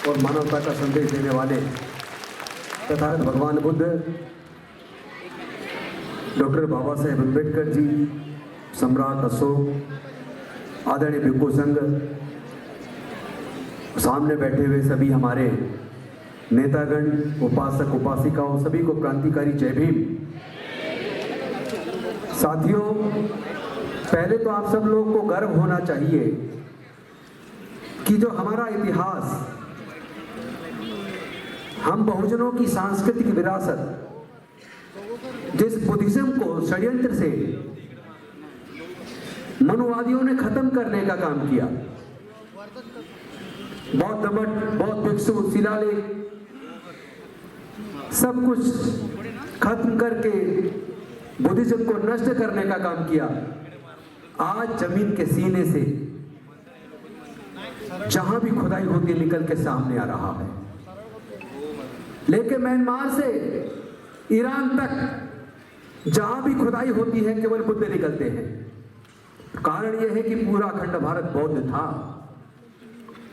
और मानवता का संदेश देने वाले तथागत भगवान बुद्ध डॉक्टर बाबा साहेब अम्बेडकर जी, सम्राट अशोक, आदरणीय भिक्खु संघ, सामने बैठे हुए सभी हमारे नेतागण, उपासक उपासिकाओं, सभी को क्रांतिकारी जय भीम। साथियों, पहले तो आप सब लोग को गर्व होना चाहिए कि जो हमारा इतिहास, हम बहुजनों की सांस्कृतिक विरासत, जिस बुद्धिज्म को षड्यंत्र से मनुवादियों ने खत्म करने का काम किया, बौद्ध मठ, बौद्ध भिक्षु, शिलालेख सब कुछ खत्म करके बुद्धिज्म को नष्ट करने का काम किया, आज जमीन के सीने से जहां भी खुदाई होती निकल के सामने आ रहा है। लेकिन म्यांमार से ईरान तक जहां भी खुदाई होती है केवल बुद्ध निकलते हैं। कारण यह है कि पूरा अखंड भारत बौद्ध था।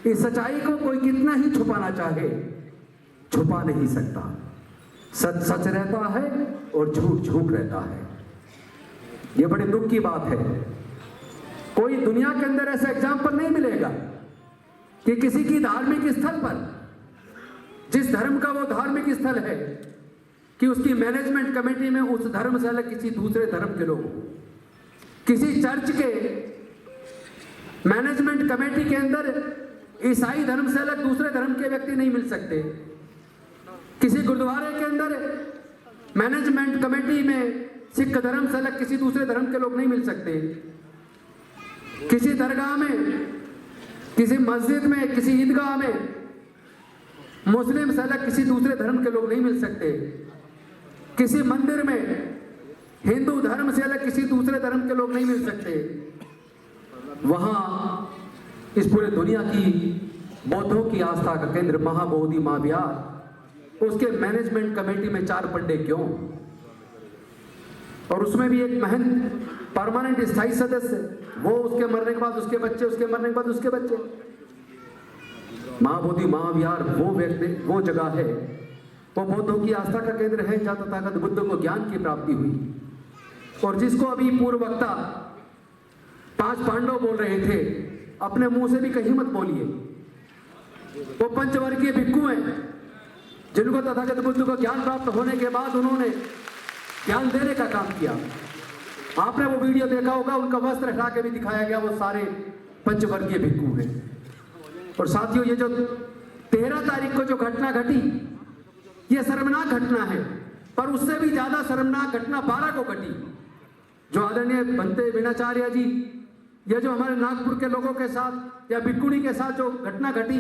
इस सच्चाई को कोई कितना ही छुपाना चाहे, छुपा नहीं सकता। सच सच रहता है और झूठ झूठ रहता है। यह बड़े दुख की बात है। कोई दुनिया के अंदर ऐसा एग्जाम्पल नहीं मिलेगा कि किसी की धार्मिक स्थल पर, जिस धर्म का वो धार्मिक स्थल है, कि उसकी मैनेजमेंट कमेटी में उस धर्म से अलग किसी दूसरे धर्म के लोग, किसी चर्च के मैनेजमेंट कमेटी के अंदर ईसाई धर्म से अलग दूसरे धर्म के व्यक्ति नहीं मिल सकते। किसी गुरुद्वारे के अंदर मैनेजमेंट कमेटी में सिख धर्म से अलग किसी दूसरे धर्म के लोग नहीं मिल सकते। किसी दरगाह में, किसी मस्जिद में, किसी ईदगाह में मुस्लिम से अलग किसी दूसरे धर्म के लोग नहीं मिल सकते। किसी मंदिर में हिंदू धर्म से अलग किसी दूसरे धर्म के लोग नहीं मिल सकते। वहां इस पूरे दुनिया की बौद्धों की आस्था का केंद्र महाबोधि महाविहार, उसके मैनेजमेंट कमेटी में 4 पंडे क्यों, और उसमें भी एक महंत परमानेंट स्थायी सदस्य, वो उसके मरने के बाद उसके बच्चे, उसके मरने के बाद उसके बच्चे। महाबोधि महाविहार वो व्यक्ति, वो जगह है, वो बौद्धों की आस्था का केंद्र है जहां तथागत बुद्ध को ज्ञान की प्राप्ति हुई। और जिसको अभी पूर्व वक्ता 5 पांडव बोल रहे थे, अपने मुंह से भी कहीं मत बोलिए। वो पंचवर्गीय भिक्खु हैं जिनको तथागत बुद्ध को ज्ञान प्राप्त होने के बाद उन्होंने ज्ञान देने का काम किया। आपने वो वीडियो देखा होगा, उनका वस्त्र हटा के भी दिखाया गया, वो सारे पंचवर्गीय भिक्खु हैं। और साथियों, ये जो 13 तारीख को जो घटना घटी, ये शर्मनाक घटना है, पर उससे भी ज्यादा शर्मनाक घटना 12 को घटी, जो आदरणीय बनते विनाचार्य जी, या जो हमारे नागपुर के लोगों के साथ या भिक्खुनी के साथ जो घटना घटी,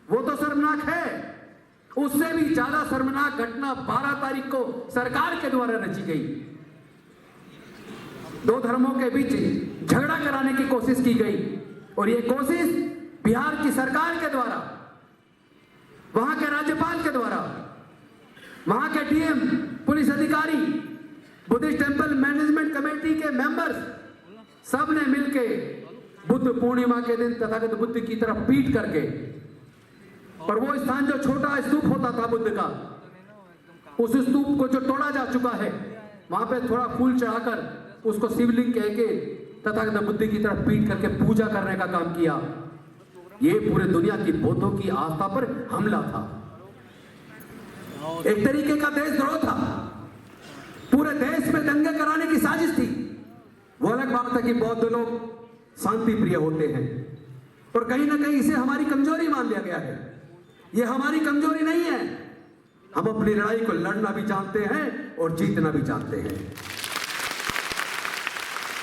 वो तो शर्मनाक है। उससे भी ज्यादा शर्मनाक घटना 12 तारीख को सरकार के द्वारा रची गई। 2 धर्मों के बीच झगड़ा कराने की कोशिश की गई, और ये कोशिश बिहार की सरकार के द्वारा, वहां के राज्यपाल के द्वारा, वहां के डीएम, पुलिस अधिकारी, बुद्धिस्ट टेंपल मैनेजमेंट कमेटी के मेंबर्स, सब ने मिलके बुद्ध पूर्णिमा के दिन तथागत बुद्ध की तरफ पीट करके, और वो स्थान जो छोटा स्तूप होता था बुद्ध का, उस स्तूप को जो तोड़ा जा चुका है, वहां पे थोड़ा फूल चढ़ाकर उसको शिवलिंग कह के तथागत बुद्ध की तरफ पीट करके पूजा करने का काम किया। ये पूरे दुनिया की बौद्धों की आस्था पर हमला था, एक तरीके का देशद्रोह था, पूरे देश में दंगे कराने की साजिश थी। वो अलग बात है कि बौद्ध लोग शांति प्रिय होते हैं, और कहीं ना कहीं इसे हमारी कमजोरी मान लिया गया है। ये हमारी कमजोरी नहीं है, हम अपनी लड़ाई को लड़ना भी जानते हैं और जीतना भी जानते हैं।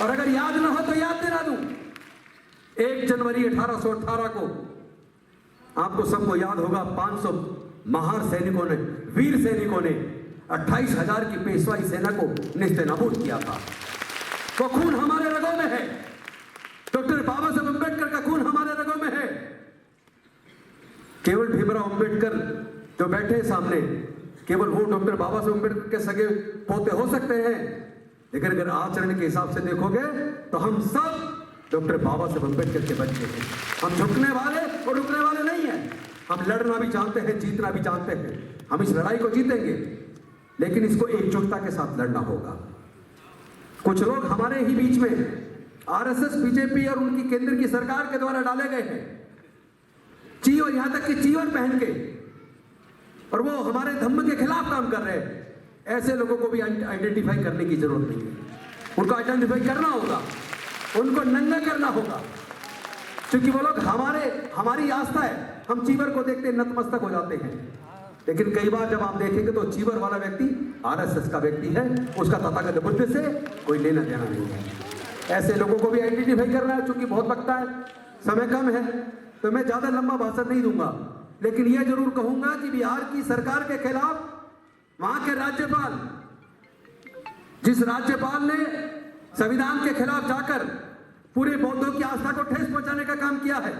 और अगर याद ना हो तो याद दिला दूं, 1 जनवरी 1818 को आपको सबको याद होगा, 500 महान सैनिकों ने, वीर सैनिकों ने 28,000 की पेशवाई सेना को नेस्तनाबूद किया था। वो खून हमारे रगों में है, डॉक्टर बाबा साहब अम्बेडकर का खून हमारे रगों में है। केवल भीमराव अम्बेडकर जो बैठे हैं सामने, केवल वो डॉक्टर बाबा साहब अम्बेडकर के सगे पोते हो सकते हैं, लेकिन अगर आचरण के हिसाब से देखोगे तो हम सब डॉक्टर बाबा साहब अम्बेडकर के बच्चे हैं। हम झुकने वाले और रुकने वाले नहीं हैं। हम लड़ना भी जानते हैं, जीतना भी जानते हैं। हम इस लड़ाई को जीतेंगे, लेकिन इसको एकजुटता के साथ लड़ना होगा। कुछ लोग हमारे ही बीच में आरएसएस, बीजेपी और उनकी केंद्र की सरकार के द्वारा डाले गए हैं, चीवर, यहां तक कि चीवर पहन के, और वो हमारे धम्म के खिलाफ काम कर रहे हैं। ऐसे लोगों को भी आइडेंटिफाई करने की जरूरत नहीं है। उनको आइडेंटिफाई करना होगा, उनको नंगा करना होगा, क्योंकि वो लोग हमारी आस्था है। हम चीवर को देखते नतमस्तक हो जाते हैं, लेकिन कई बार जब आप देखेंगे तो चीवर वाला व्यक्ति आरएसएस का व्यक्ति है, उसका तथागत बुद्ध से कोई लेना देना नहीं है। ऐसे लोगों को भी आइडेंटिफाई करना है। चूंकि बहुत वक्त है, समय कम है, तो मैं ज्यादा लंबा भाषण नहीं दूंगा, लेकिन यह जरूर कहूंगा कि बिहार की सरकार के खिलाफ वहां के राज्यपाल, जिस राज्यपाल ने संविधान के खिलाफ जाकर पूरे बौद्धों की आस्था को ठेस पहुंचाने का काम किया है,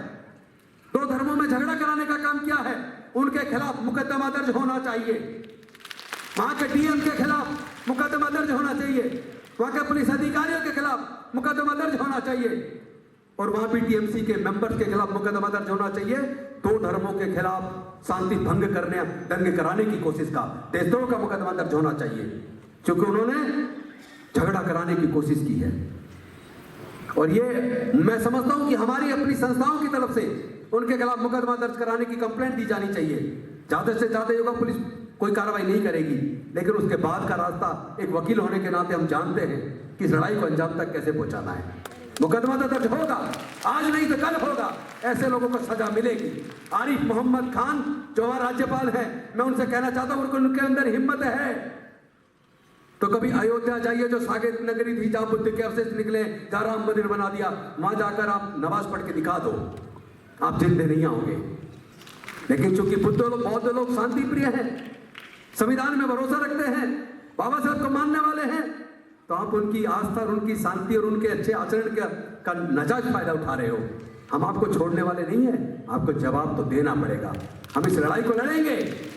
दो धर्मों में झगड़ा कराने का काम किया है, उनके खिलाफ मुकदमा दर्ज होना चाहिए। वहां के डीएम के खिलाफ मुकदमा दर्ज होना चाहिए, वहां के पुलिस अधिकारियों के खिलाफ मुकदमा दर्ज होना चाहिए, और वहां भी टीएमसी के मेंबर्स के खिलाफ मुकदमा दर्ज होना चाहिए। दो धर्मों के खिलाफ शांति भंग करने, दंगे कराने की कोशिश का, देशद्रोह का मुकदमा दर्ज होना चाहिए, क्योंकि उन्होंने झगड़ा कराने की कोशिश की है। और ये मैं समझता हूं कि हमारी अपनी संस्थाओं की तरफ से उनके खिलाफ मुकदमा दर्ज कराने की कंप्लेंट दी जानी चाहिए। ज्यादा से ज्यादा योगा पुलिस कोई कार्रवाई नहीं करेगी, लेकिन उसके बाद का रास्ता एक वकील होने के नाते हम जानते हैं कि इस लड़ाई को अंजाम तक कैसे पहुंचाना है। मुकदमा तो दर्ज होगा, आज नहीं तो कल होगा, ऐसे लोगों को सजा मिलेगी। आरिफ मोहम्मद खान जो हमारे राज्यपाल हैं, मैं उनसे कहना चाहता हूं उनके अंदर हिम्मत है तो कभी अयोध्या जाइए, जो साकेत नगरी थी जहां बुद्ध के अवशेष निकले, जहां राम मंदिर बना दिया, वहां जाकर आप नमाज पढ़ के दिखा दो, आप जिंदे नहीं आओगे। लेकिन चूंकि बुद्ध लोग, बौद्ध लोग शांति प्रिय हैं, संविधान में भरोसा रखते हैं, बाबा साहब को मानने वाले हैं, तो आप उनकी आस्था और उनकी शांति और उनके अच्छे आचरण का नाजायज फायदा उठा रहे हो। हम आपको छोड़ने वाले नहीं हैं, आपको जवाब तो देना पड़ेगा। हम इस लड़ाई को लड़ेंगे,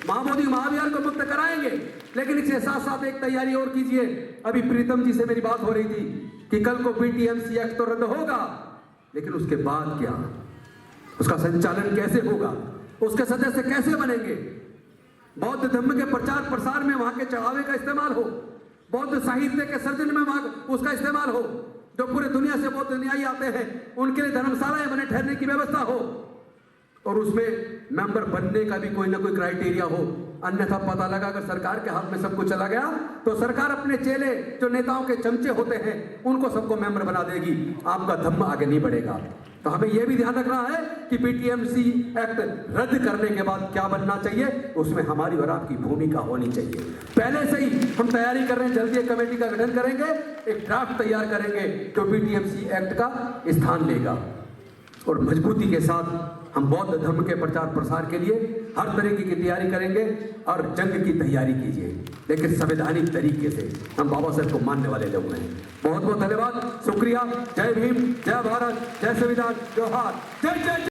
महाबोधि महाविहार को मुक्त कराएंगे, लेकिन इसके साथ साथ एक तैयारी और कीजिए। अभी प्रीतम जी से मेरी बात हो रही थी कि कल को बीटीएमसी एक्ट तो रद्द होगा, लेकिन उसके बाद क्या, उसका संचालन कैसे होगा, उसके सदस्य कैसे बनेंगे, बौद्ध धर्म के प्रचार प्रसार में वहां के चढ़ावे का इस्तेमाल हो, बौद्ध साहित्य के सर्जन में वहां उसका इस्तेमाल हो, जो पूरे दुनिया से बौद्ध अनुयायी आते हैं उनके लिए धर्मशालाएं बने, ठहरने की व्यवस्था हो, और उसमें मेंबर बनने का भी कोई ना कोई क्राइटेरिया हो। अन्यथा पता लगा अगर सरकार के हाथ में सब कुछ चला गया तो सरकार अपने चेले जो नेताओं के चमचे होते हैं उनको सबको मेंबर बना देगी, आपका धम्म आगे नहीं बढ़ेगा। तो हमें यह भी ध्यान रखना है कि बीटीएमसी एक्ट रद्द करने के बाद क्या बनना चाहिए, उसमें हमारी और आपकी भूमिका होनी चाहिए। पहले से ही हम तैयारी कर रहे हैं, जल्दी एक कमेटी का गठन करेंगे, एक ड्राफ्ट तैयार करेंगे जो बीटीएमसी एक्ट का स्थान लेगा, और मजबूती के साथ हम बौद्ध धर्म के प्रचार प्रसार के लिए हर तरीके की तैयारी करेंगे, और जंग की तैयारी कीजिए, लेकिन संवैधानिक तरीके से। हम बाबा साहब को मानने वाले लोग हैं। बहुत बहुत धन्यवाद, शुक्रिया। जय भीम, जय भारत, जय संविधान, जोहार, जय जय।